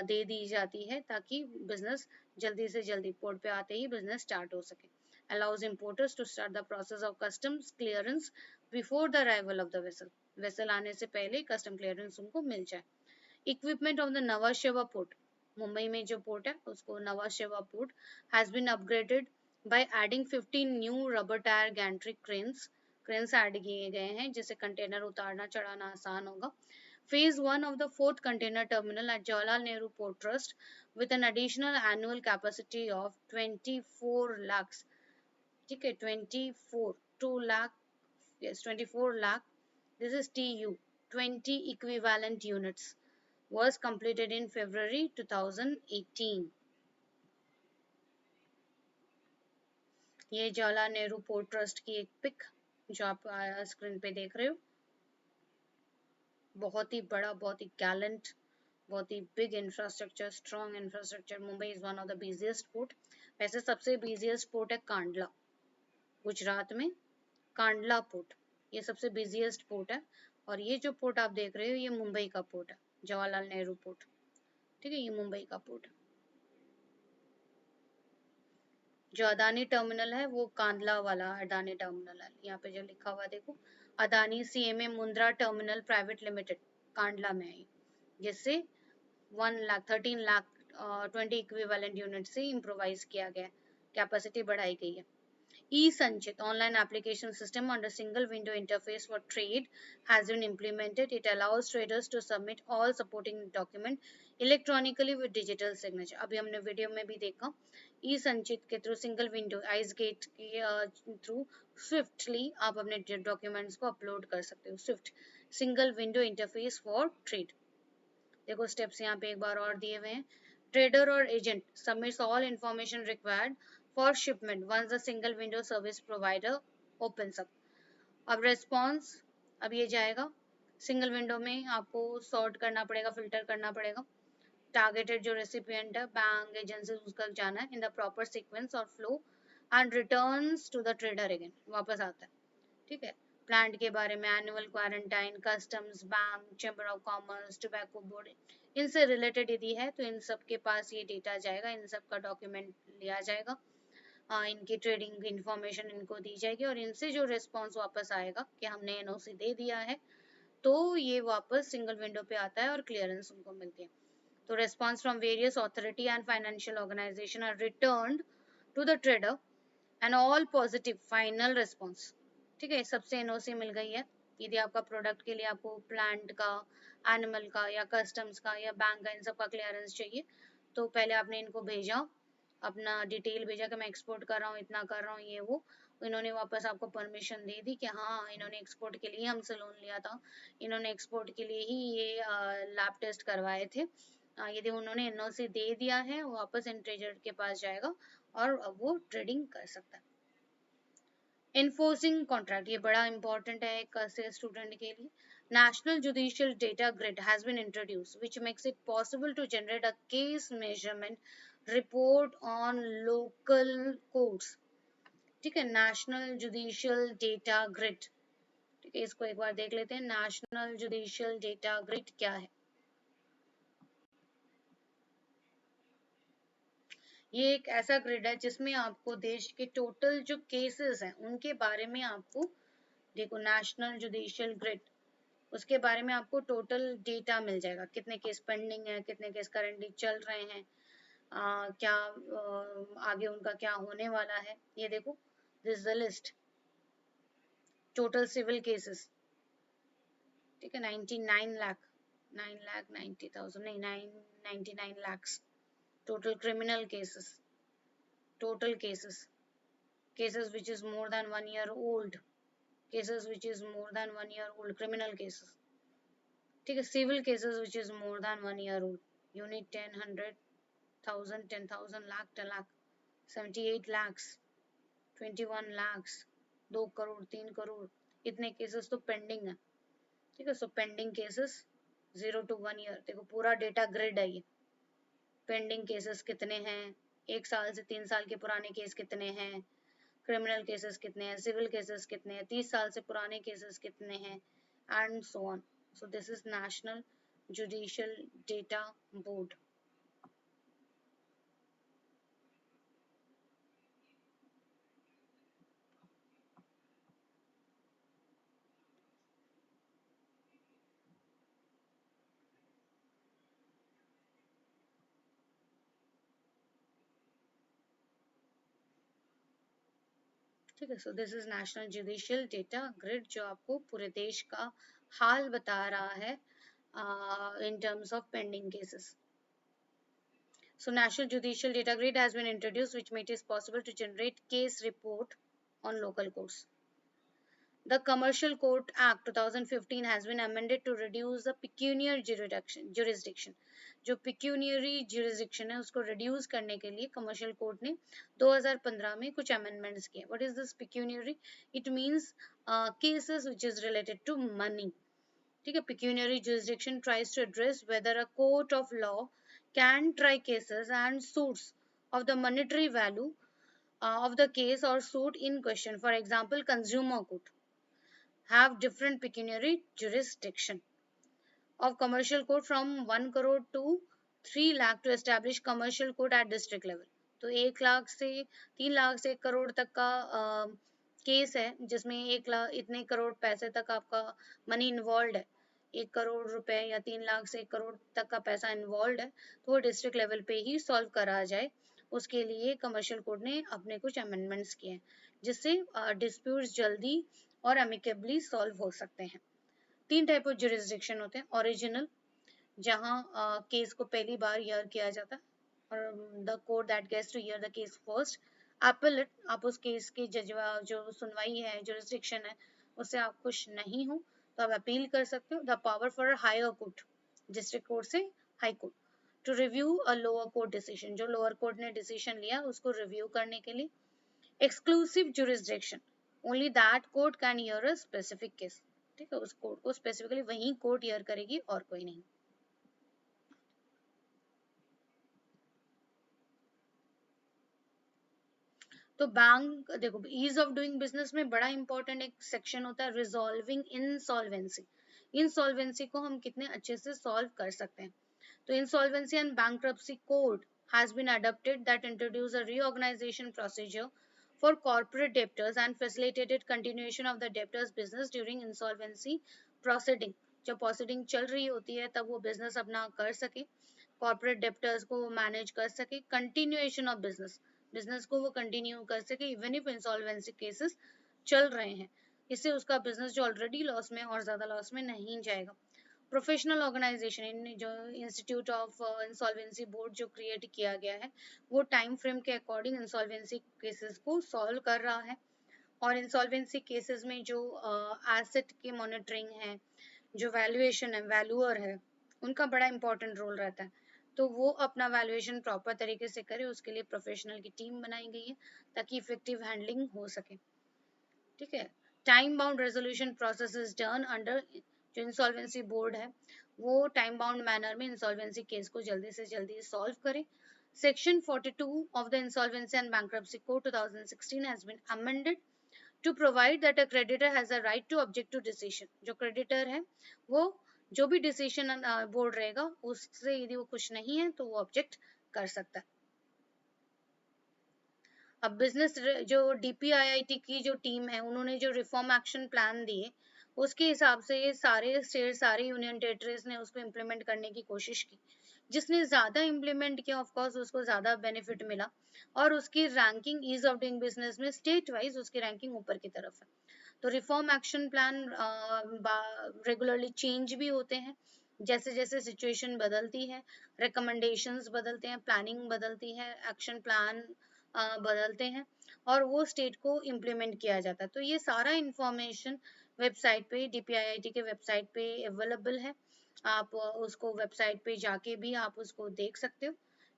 A: दे दी जाती है, ताकि बिजनेस जल्दी से जल्दी पोर्ट पे आते ही बिजनेस स्टार्ट हो सके। Allows importers to start the process of customs clearance before the arrival of the vessel. Vessel आने से पहले कस्टम क्लियरेंस उनको मिल जाए। इक्विपमेंट ऑफ द नवा शेवा पोर्ट, मुंबई में जो पोर्ट है उसको Nhava Sheva port has been upgraded by adding 15 new rubber tyre gantry cranes add किए गए हैं, जिससे कंटेनर उतारना चढ़ाना आसान होगा। Phase 1 of the fourth container terminal at Jawaharlal Nehru Port Trust with an additional annual capacity of 24 lakhs, ठीक है, 24 2 lakh, yes 24 lakh, this is TU, 20 equivalent units, was completed in February 2018. ये Jawaharlal Nehru port trust की एक pick जो आप screen पे देख रहे हो, बहुत ही बड़ा, बहुत ही गैलेंट, बहुत ही big infrastructure, strong infrastructure. Mumbai is one of the busiest port. वैसे सबसे बिजिएस्ट पोर्ट है कांडला, गुजरात में कांडला पोर्ट, ये सबसे बिजिएस्ट पोर्ट है। और ये जो पोर्ट आप देख रहे हो, ये मुंबई का पोर्ट है, जवाहरलाल नेहरू पोर्ट, ठीक है, ये मुंबई का पोर्ट है। जो अदानी टर्मिनल है वो कांडला वाला अदानी टर्मिनल है, यहाँ पे जो लिखा हुआ देखो, Adani CMA Mundra terminal private limited, Kandla में है, जिससे 1 लाख 13 लाख 20 इक्विवेलेंट यूनिट से इम्प्रोवाइज किया गया, कैपेसिटी बढ़ाई गई है। E-Sanchit online application system under single window interface for trade has been implemented. It allows traders to submit all supporting document electronically with digital signature. अभी हमने वीडियो में भी देखा, E-Sanchit के through single window ice gate के through swiftly आप अपने documents को अपलोड कर सकते हो। Swift single window interface for trade, देखो स्टेप्स यहाँ पे एक बार और दिए हुए हैं। ट्रेडर और agent submits all information required for shipment once the single window service provider opens up. अब रेस्पॉन्स, अब ये जाएगा सिंगल विंडो में, आपको सॉर्ट करना पड़ेगा, फिल्टर करना पड़ेगा। टारगेटेड जो रेसिपिएंट है, बैंक एजेंसी, उसका जाना है इन द प्रॉपर सीक्वेंस और flow and returns to the trader again, वापस आता है, ठीक है। प्लांट के बारे में annual quarantine, customs, bank, chamber of commerce, tobacco board, इनसे रिलेटेड यदि है तो इन सब के पास ये डेटा जाएगा, इन सब का डॉक्यूमेंट लिया जाएगा, इनकी ट्रेडिंग इंफॉर्मेशन इनको दी जाएगी, और इनसे जो रिस्पॉन्स वापस आएगा कि हमने एनओसी दे दिया है, तो ये वापस सिंगल विंडो पे आता है और क्लियरेंस उनको मिलती है। तो response from various authority and financial organisation are returned to the trader and all positive final response, ठीक है, सबसे एनओसी मिल गई है। यदि आपका प्रोडक्ट के लिए आपको प्लांट का, एनिमल का या कस्टम्स का या बैंक का, इन सब का क्लियरेंस चाहिए, तो पहले आपने इनको भेजा, अपना डिटेल भेजा कि मैं एक्सपोर्ट कर रहा हूँ, इतना कर रहा हूँ, ये वो, इन्होंने वापस आपको परमिशन दे दी कि हाँ इन्होंने एक्सपोर्ट के लिए हमसे लोन लिया था, इन्होंने एक्सपोर्ट के लिए ही ये लैब टेस्ट करवाए थे। यदि उन्होंने एनओसी दे दिया है, वापस इन ट्रेजर के पास जाएगा और अब वो ट्रेडिंग कर सकता है। Enforcing contract, ये बड़ा important है एक सेल्स स्टूडेंट के लिए। National Judicial Data Grid has been introduced, which makes it possible to generate a case measurement report on local courts, ठीक है। National Judicial Data Grid, ठीक है, इसको एक बार देख लेते हैं, National Judicial Data Grid क्या है। ये एक ऐसा ग्रिड है जिसमें आपको देश के टोटल जो केसेस हैं उनके बारे में आपको, देखो नेशनल जुडिशियल ग्रिड, उसके बारे में आपको टोटल डेटा मिल जाएगा, कितने केस पेंडिंग है, कितने केस करंटली चल रहे हैं, क्या आगे उनका क्या होने वाला है, ये देखो, this is the list, total civil cases, ठीक है, 99 लाख, 9,90,000 नहीं, 99 lakhs total criminal cases, total cases which is more than 1 year old, cases which is more than 1 year old, criminal cases, ठीक है, civil cases which is more than 1 year old, you need 10, 100,000, 10,000, lakh, 10 lakh, 78 lakhs, 21 lakhs, 2 crore, 3 crore, इतने cases तो pending है, ठीक है। So pending cases 0 to 1 year, देखो पूरा data grid है ये, पेंडिंग केसेस कितने हैं, 1 साल से 3 साल के पुराने केस कितने हैं, क्रिमिनल केसेस कितने हैं, सिविल केसेस कितने हैं, 30 साल से पुराने केसेस कितने हैं, and so on. So this is national judicial data board. ठीक है, सो this is national judicial data grid, जो आपको पूरे देश का हाल बता रहा है in terms of pending cases. So National Judicial Data Grid has been introduced, which made it possible to generate case report on local courts. The Commercial Court Act 2015 has been amended to reduce the pecuniary jurisdiction. जो pecuniary jurisdiction है उसको reduce करने के लिए commercial court ने 2015 में कुछ amendments किए। What is this pecuniary? It means cases which is related to money. ठीक है, pecuniary jurisdiction tries to address whether a court of law can try cases and suits of the monetary value of the case or suit in question. For example, consumer court have different pecuniary jurisdiction of commercial court from 1 crore to 3 lakh to establish commercial court at district level. तो 1 लाख से 3 लाख से 1 करोड़ तक का case है जिसमें 1 लाख इतने करोड़ पैसे तक आपका मनी इन्वॉल्व है, 1 करोड़ रुपए या 3 लाख से 1 करोड़ तक का पैसा इन्वॉल्व है, तो वो डिस्ट्रिक्ट लेवल पे ही सॉल्व करा जाए, उसके लिए कमर्शियल कोर्ट ने अपने कुछ अमेंडमेंट्स किए हैं जिससे डिस्प्यूट्स जल्दी और अमिकेबली सॉल्व हो सकते हैं। 3 टाइप ऑफ जुरिस्डिक्शन होते हैं। ओरिजिनल, जहाँ केस को पहली बार हियर किया जाता है, और the court that gets to hear the case first. Appellate, आप उस केस की जो सुनवाई है, जुरिस्डिक्शन है, उससे आप खुश नहीं हो तो आप अपील कर सकते हो। The power for higher court, district court से high court, to review a lower court decision, जो लोअर कोर्ट ने डिसीजन लिया उसको रिव्यू करने के लिए। Exclusive jurisdiction, only that court can hear a specific case, ठीक है, उस कोर्ट को स्पेसिफिकली वही कोर्ट हियर करेगी और कोई नहीं। तो बैंक, देखो ईज ऑफ डूइंग बिजनेस में बड़ा इंपॉर्टेंट एक सेक्शन होता है रिजॉल्विंग इंसॉल्वेंसी। इंसॉल्वेंसी को हम कितने अच्छे से सॉल्व कर सकते हैं। तो insolvency and bankruptcy code has been adopted that introduced a reorganization procedure for corporate debtors and facilitated continuation of the debtors business during insolvency proceeding। जब प्रोसीडिंग चल रही होती है तब वो बिजनेस अपना कर सके, कॉर्पोरेट डेप्टर्स को मैनेज कर सके, कंटिन्यूएशन ऑफ बिजनेस, बिजनेस को वो कंटिन्यू कर सके इवन इफ इंसॉल्वेंसी केसेस चल रहे हैं। इससे उसका बिजनेस जो ऑलरेडी लॉस में और ज्यादा लॉस में नहीं जाएगा। प्रोफेशनल ऑर्गेनाइजेशन, इन जो इंस्टीट्यूट ऑफ इंसॉल्वेंसी बोर्ड जो क्रिएट किया गया है वो टाइम फ्रेम के अकॉर्डिंग इंसॉल्वेंसी केसेस को सॉल्व कर रहा है। और इंसॉल्वेंसी केसेस में जो एसेट की मॉनिटरिंग है, जो वैल्यूएशन है, वैल्यूअर है, उनका बड़ा इंपॉर्टेंट रोल रहता है। तो वो अपना वैल्यूएशन प्रॉपर तरीके से करे, उसके लिए प्रोफेशनल की टीम बनाई गई है ताकि इफेक्टिव हैंडलिंग हो सके, ठीक है। Time bound resolution process is done under, जो इंसॉल्वेंसी बोर्ड है वो टाइम बाउंड मैनर में इंसॉल्वेंसी केस को जल्दी से जल्दी सॉल्व करे। Section 42 of the Insolvency and Bankruptcy Code 2016 has been amended to provide that a creditor has a right to object to decision। जो क्रेडिटर है वो जो भी डिसीजन बोर्ड रहेगा उससे यदि वो खुश नहीं है तो वो ऑब्जेक्ट कर सकता है। अब बिजनेस जो डीपीआईआईटी की जो टीम है उन्होंने जो रिफॉर्म एक्शन प्लान दिए उसके हिसाब से ये सारे स्टेट, सारे यूनियन टेरिटरीज ने उसको इम्प्लीमेंट करने की कोशिश की। जिसने ज्यादा इम्प्लीमेंट किया ऑफ कोर्स उसको ज्यादा बेनिफिट मिला और उसकी ranking ease of doing business में स्टेट वाइज उसकी रैंकिंग ऊपर की तरफ है। तो reform action plan regularly change भी होते हैं, जैसे जैसे सिचुएशन बदलती है, रिकमेंडेशंस बदलते हैं, प्लानिंग बदलती है, एक्शन प्लान बदलते हैं, और वो स्टेट को इम्प्लीमेंट किया जाता है। तो ये सारा इंफॉर्मेशन वेबसाइट पे, डीपीआईआईटी के वेबसाइट पे अवेलेबल है। आप उसको वेबसाइट पे जाके भी आप उसको देख सकते हो।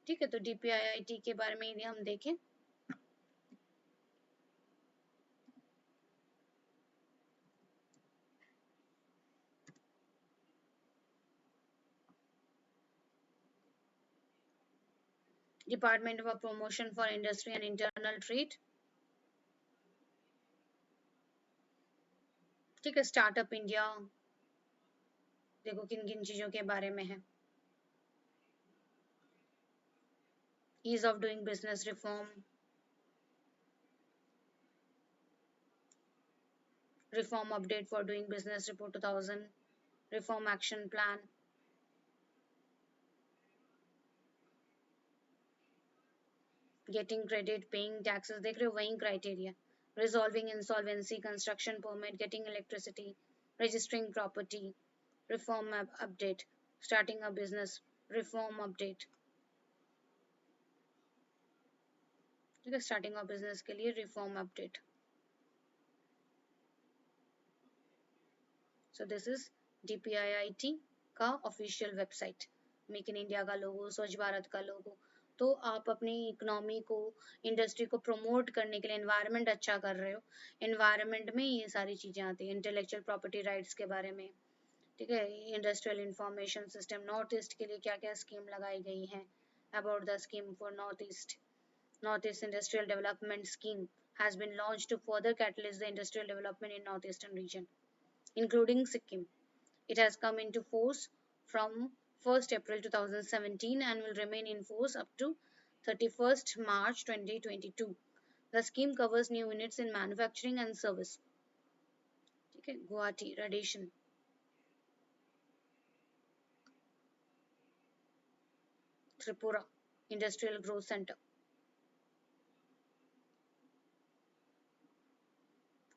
A: ठीक है, तो डीपीआईआईटी के बारे में यदि हम देखें, department of promotion for industry and internal trade. ठीक है, स्टार्टअप इंडिया, देखो किन किन चीजों के बारे में है। Ease of doing business reform, reform update for doing business report 2000, reform action plan, getting credit, paying taxes, देख रहे हो वही criteria, resolving insolvency, construction permit, getting electricity, registering property, reform update, starting a business reform update. ठीक है, starting a business के लिए reform update. So this is DPIIT का official website. Make in India का लोगो, स्वच्छ भारत का लोगो। तो आप अपनी इकोनॉमी को, इंडस्ट्री को प्रमोट करने के लिए एनवायरनमेंट अच्छा कर रहे हो, एनवायरनमेंट में ये सारी चीजें आती हैं, इंटेलेक्चुअल प्रॉपर्टी राइट्स के बारे में। ठीक है, industrial information system, north east के लिए क्या क्या स्कीम लगाई गई है, about the scheme for north east. North east industrial development scheme has been launched to further catalyze the industrial development in northeastern region, including Sikkim. It has come into force from 1st April 2017 and will remain in force up to 31st March 2022. The scheme covers new units in manufacturing and service. ठीक है, Guwahati, radiation, Tripura industrial growth centre,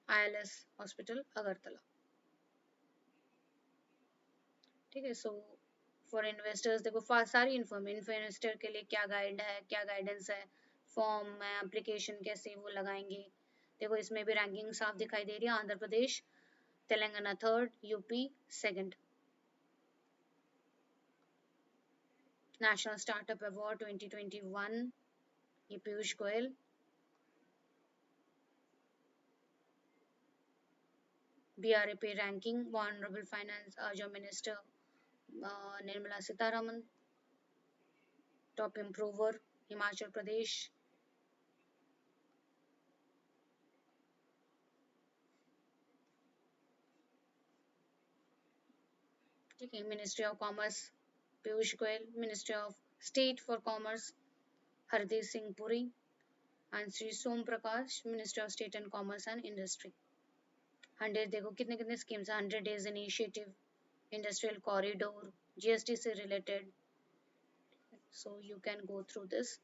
A: ILS hospital Agartala. ठीक है, so for investors देखो सारी investor के लिए क्या guide है, क्या गाइडेंस है, फॉर्म में एप्लीकेशन कैसे वो लगाएंगे। देखो इसमें भी रैंकिंग साफ दिखाई दे रही है, Andhra Pradesh, Telangana third, UP second. National startup award 2021, ये Piyush Goyal. BRAP ranking, honourable finance जो minister Nirmala Sitharaman. Top improver Himachal Pradesh. ठीक है, ministry of commerce Piyush Goyal, ministry of state for commerce Hardeep Singh Puri, and Shri Som Prakash, ministry of state and commerce and industry. 100 देखो कितने कितने schemes, 100 days initiative, industrial corridor, GST से related. So you can go through this.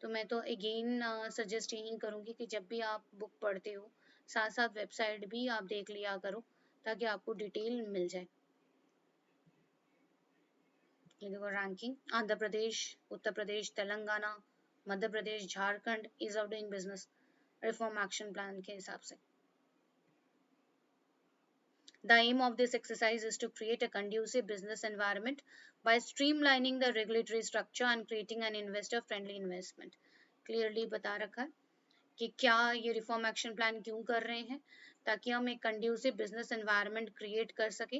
A: तो मैं तो again suggest यही करूँगी कि जब भी आप बुक पढ़ते हो, साथ साथ वेबसाइट भी आप देख लिया करो, ताकि आपको डिटेल मिल जाए। ये देखो ranking, Andhra Pradesh, Uttar Pradesh, Telangana, Madhya Pradesh, Jharkhand, ease of doing business reform action plan के हिसाब से। The aim of this exercise is to create a conducive business environment by streamlining the regulatory structure and creating an investor-friendly investment. Clearly बता रखा है कि क्या ये reform action plan क्यों कर रहे हैं, ताकि हम एक कंड्यूसिव बिजनेस एनवायरनमेंट क्रिएट कर सके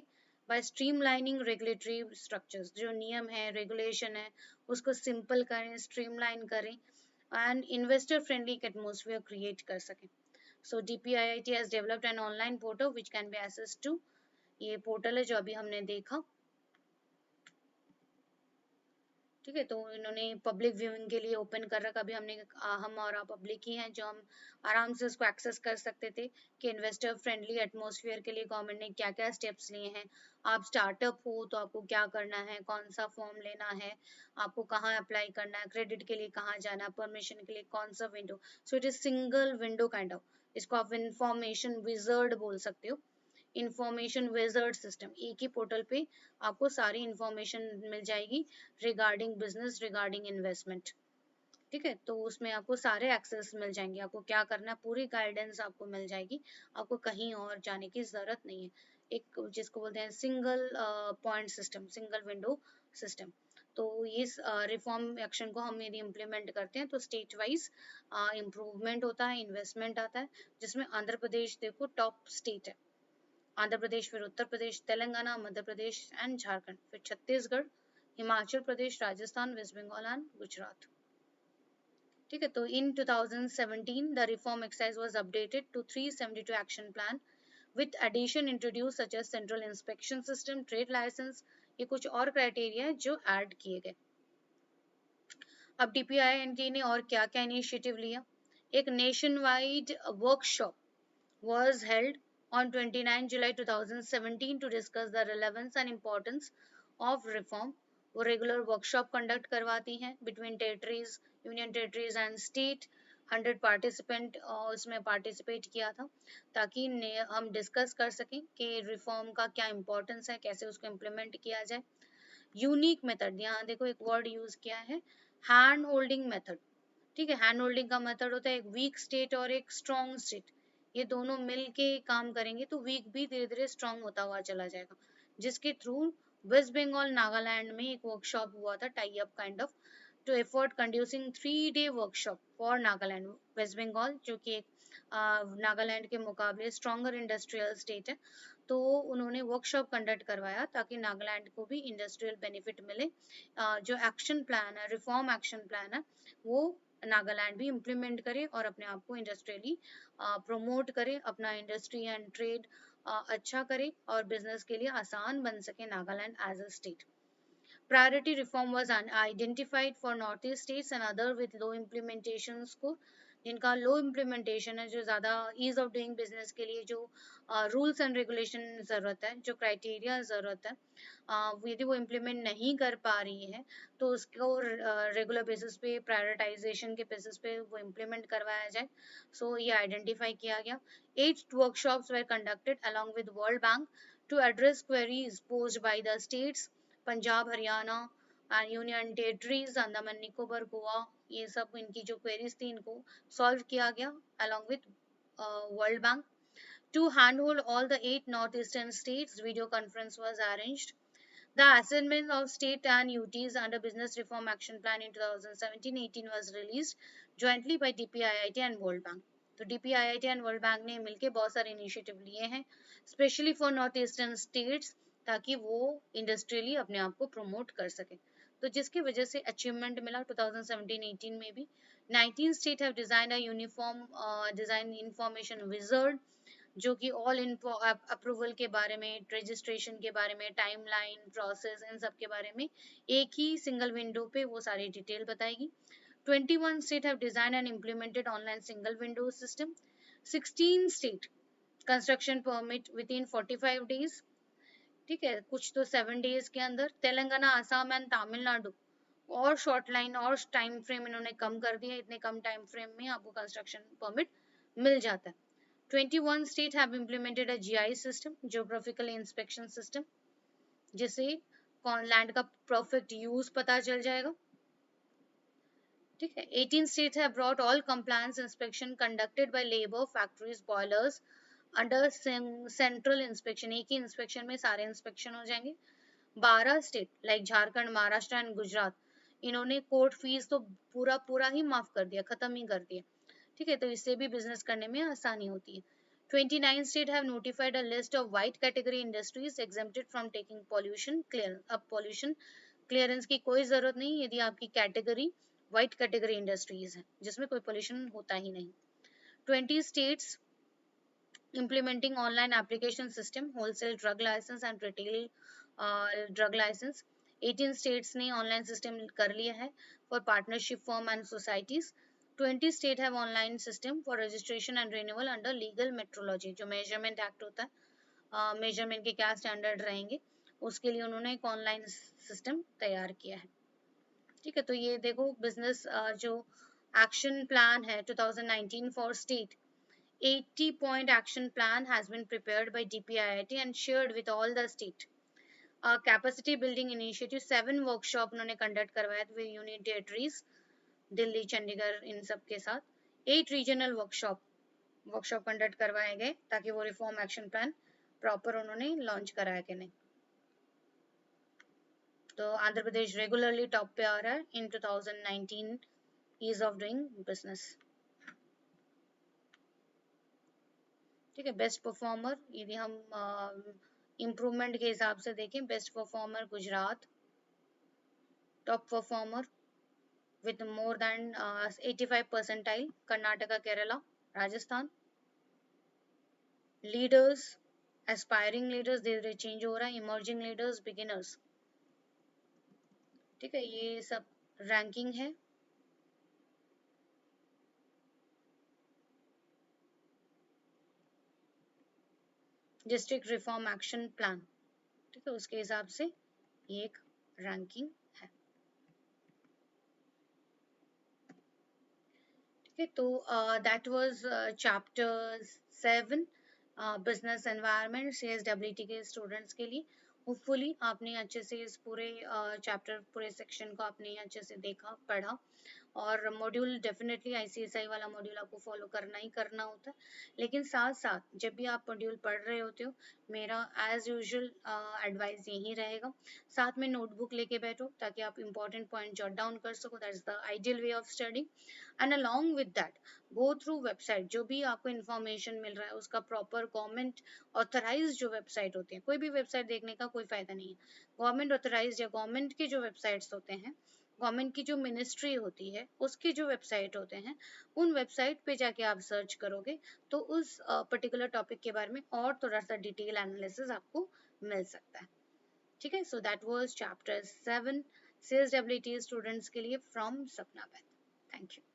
A: बाय स्ट्रीमलाइनिंग रेगुलेटरी स्ट्रक्चर्स। जो नियम है, रेगुलेशन है, उसको सिंपल करें, स्ट्रीमलाइन करें and investor friendly atmosphere create कर सकें। So DPIIT has developed an online portal which can be accessed to, ये पोर्टल है जो अभी हमने देखा। ठीक है, तो इन्होंने पब्लिक व्यूइंग के लिए ओपन कर रखा। अभी हम और आप पब्लिक ही हैं जो हम आराम से उसको एक्सेस कर सकते थे कि इन्वेस्टर फ्रेंडली एटमॉस्फेयर के लिए गवर्नमेंट ने क्या क्या स्टेप्स लिए हैं। आप स्टार्टअप हो तो आपको क्या करना है, कौन सा फॉर्म लेना है, आपको कहाँ अप्लाई करना है, क्रेडिट के लिए कहाँ जाना है, परमिशन के लिए कौन सा window. So it is single window kind of, इसको आप इंफॉर्मेशन विजर्ड बोल सकते हो। इंफॉर्मेशन विजर्ड सिस्टम, एक ही पोर्टल पे आपको सारी इंफॉर्मेशन मिल जाएगी रिगार्डिंग बिजनेस, रिगार्डिंग इन्वेस्टमेंट। ठीक है, तो उसमें आपको सारे एक्सेस मिल जाएंगे, आपको क्या करना है पूरी गाइडेंस आपको मिल जाएगी, आपको कहीं और जाने की जरूरत नहीं है। एक जिसको बोलते हैं single point system, single window system. तो इस रिफॉर्म एक्शन को हम यदि इम्प्लीमेंट करते हैं तो स्टेट वाइज इम्प्रूवमेंट होता है, इन्वेस्टमेंट आता है, जिसमें आंध्र प्रदेश देखो टॉप स्टेट है। आंध्र प्रदेश, फिर उत्तर प्रदेश, तेलंगाना, मध्य प्रदेश एंड झारखंड, फिर छत्तीसगढ़, हिमाचल प्रदेश, राजस्थान, वेस्ट बंगाल एंड गुजरात। ठीक है, तो in 2017 the reform exercise was updated to 372 action plan with addition introduce such as central inspection system, trade licence, ये कुछ और क्राइटेरिया है जो ऐड किए गए। अब डीपीआईएनटी ने और क्या क्या इनिशिएटिव लिया। एक nation wide workshop was held on 29 July 2017 to discuss the relevance and importance of reform. वो रेगुलर वर्कशॉप कंडक्ट करवाती हैं between territories, union territories and state. 100 participant उसमें पार्टिसिपेट किया था ताकि हम डिस्कस कर सकें कि रिफॉर्म का क्या इंपॉर्टेंस है, कैसे उसको इम्प्लीमेंट किया जाए। यूनिक मेथड, यहाँ देखो एक वर्ड यूज किया है, हैंड होल्डिंग मेथड। ठीक है, हैंड होल्डिंग का मेथड होता है एक वीक स्टेट और एक स्ट्रॉन्ग स्टेट, ये दोनों मिलके काम करेंगे तो वीक भी धीरे धीरे स्ट्रॉन्ग होता हुआ चला जाएगा, जिसके थ्रू वेस्ट बंगाल नागालैंड में एक वर्कशॉप हुआ था, tie up kind of, to effort conducting 3 day workshop for Nagaland. West Bengal जो कि एक नागालैंड के मुकाबले स्ट्रॉन्गर इंडस्ट्रियल स्टेट है, तो उन्होंने वर्कशॉप कंडक्ट करवाया ताकि नागालैंड को भी इंडस्ट्रियल बेनिफिट मिले। जो एक्शन प्लान है, रिफॉर्म एक्शन प्लान है, वो नागालैंड भी इम्प्लीमेंट करे और अपने आप को इंडस्ट्रियली प्रमोट करे, अपना इंडस्ट्री एंड ट्रेड अच्छा करे और बिजनेस के लिए आसान बन सके Nagaland as a state. Priority reform was identified for Northeast states and other with low implementation score, जिनका लो इम्प्लीमेंटेशन है, जो ज़्यादा ईज ऑफ डूइंग बिजनेस के लिए जो रूल्स एंड रेगुलेशन ज़रूरत है, जो क्राइटेरिया ज़रूरत है, यदि वो इम्प्लीमेंट नहीं कर पा रही है तो उसको रेगुलर बेसिस पे, प्रायोरिटाइजेशन के बेसिस पे वो इम्प्लीमेंट करवाया जाए। सो ये आइडेंटिफाई किया गया। 8 workshops were conducted along with World Bank to address queries posed by the states, Punjab, Haryana and union territories, Andaman Nicobar, Goa, ये सब इनकी जो क्वेरीज थी इनको सॉल्व किया गया along with World Bank. To handhold all the 8 northeastern states, video conference was arranged. The assignment of state and UTs under Business Reform Action Plan in 2017-18 was released jointly by DPIIT and World Bank. तो DPIIT and World Bank ने मिलके बहुत सारे initiative लिए हैं specially for north eastern states, ताकि वो industrially अपने आप को प्रमोट कर सके। तो जिसकी वजह से अचीवमेंट मिला 2017-18 में भी। 19 state have design a uniform design information wizard, जो कि ऑल अप्रूवल के बारे में, रजिस्ट्रेशन के बारे में, टाइमलाइन, प्रोसेस, इन सब के बारे में एक ही सिंगल विंडो पे वो सारी डिटेल बताएगी। 21 state have design and implemented online single window system. 16 state construction permit with in 45 days. ठीक है, कुछ तो 7 डेज के अंदर। तेलंगाना, आसाम एंड तमिलनाडु और शॉर्ट लाइन और टाइम फ्रेम इन्होंने कम कर दिया, इतने कम टाइम फ्रेम में आपको कंस्ट्रक्शन परमिट मिल जाता है। 21 states have implemented a GI system, Geographical Inspection System, जिससे लैंड का परफेक्ट यूज पता चल जाएगा। ठीक है, 18 states have brought all compliance inspection conducted by labor, factories, boilers under central inspection, एक ही इंस्पेक्शन में सारे इंस्पेक्शन हो जाएंगे। 12 state like Jharkhand, Maharashtra and Gujarat, इन्होंने कोर्ट फीस तो पूरा पूरा ही माफ कर दिया, खत्म ही कर दिया। ठीक है, तो इससे भी बिजनेस करने में आसानी होती है। 29 states have notified a list of white category industries exempted from taking pollution clearance. अब pollution clearance की कोई जरूरत नहीं यदि आपकी कैटेगरी white category industries है, जिसमें कोई pollution होता ही नहीं। 20 states implementing online application system, wholesale drug license and retail drug license. 18 states ने ऑनलाइन सिस्टम कर लिया है for partnership form and societies. 20 state have online system for registration and renewal under legal metrology, जो measurement act होता है, measurement के क्या standard रहेंगे उसके लिए उन्होंने एक ऑनलाइन सिस्टम तैयार किया है। ठीक है, तो ये देखो बिजनेस जो एक्शन प्लान है 2019 for state, 80 point action plan has been prepared by DPIIT and shared with all the state. Capacity building initiative 7 workshop उन्होंने कंडक्ट करवाया थे यूनियन टेरिटरीज दिल्ली चंडीगढ़ इन सब के साथ। 8 रीजनल वर्कशॉप कंडक्ट करवाए गए ताकि वो रिफॉर्म एक्शन प्लान प्रॉपर उन्होंने लॉन्च कराया कि नहीं। तो आंध्र प्रदेश रेगुलरली टॉप पे आ रहा है इन 2019 ईज ऑफ डूइंग बिजनेस। ठीक है, बेस्ट परफॉर्मर यदि हम इम्प्रूवमेंट के हिसाब से देखें, best performer Gujarat, top performer with more than 85 percentile Karnataka, Kerala, Rajasthan. Leaders, aspiring leaders धीरे धीरे चेंज हो रहा है, इमर्जिंग लीडर्स, बिगिनर्स। ठीक है, ये सब रैंकिंग है। डिस्ट्रिक्ट रिफॉर्म एक्शन प्लान, ठीक है, उसके हिसाब से ये एक रैंकिंग है। ठीक है, तो that was chapter 7 business environment CSWT के स्टूडेंट्स के लिए। होपफुली आपने अच्छे से इस पूरे चैप्टर पूरे सेक्शन को आपने अच्छे से देखा पढ़ा, और मॉड्यूल डेफिनेटली ICSI वाला मॉड्यूल आपको फॉलो करना ही करना होता है। लेकिन साथ साथ जब भी आप मॉड्यूल पढ़ रहे होते हो, मेरा एज यूजुअल एडवाइस यही रहेगा, साथ में नोटबुक लेके बैठो ताकि आप इंपॉर्टेंट पॉइंट जॉट डाउन कर सको। That is the ideal way of study. And along with that go through website, जो भी आपको इन्फॉर्मेशन मिल रहा है उसका प्रॉपर गवर्नमेंट ऑथराइज जो वेबसाइट होती है, कोई भी वेबसाइट देखने का कोई फायदा नहीं है। गवर्नमेंट ऑथराइज या गवर्नमेंट के जो वेबसाइट्स होते हैं, गवर्नमेंट की जो मिनिस्ट्री होती है उसके जो वेबसाइट होते हैं, उन वेबसाइट पे जाके आप सर्च करोगे तो उस पर्टिकुलर टॉपिक के बारे में और थोड़ा सा डिटेल एनालिसिस आपको मिल सकता है। ठीक है, so that was chapter 7 CSWT students के लिए फ्रॉम सपना बैथ। Thank you.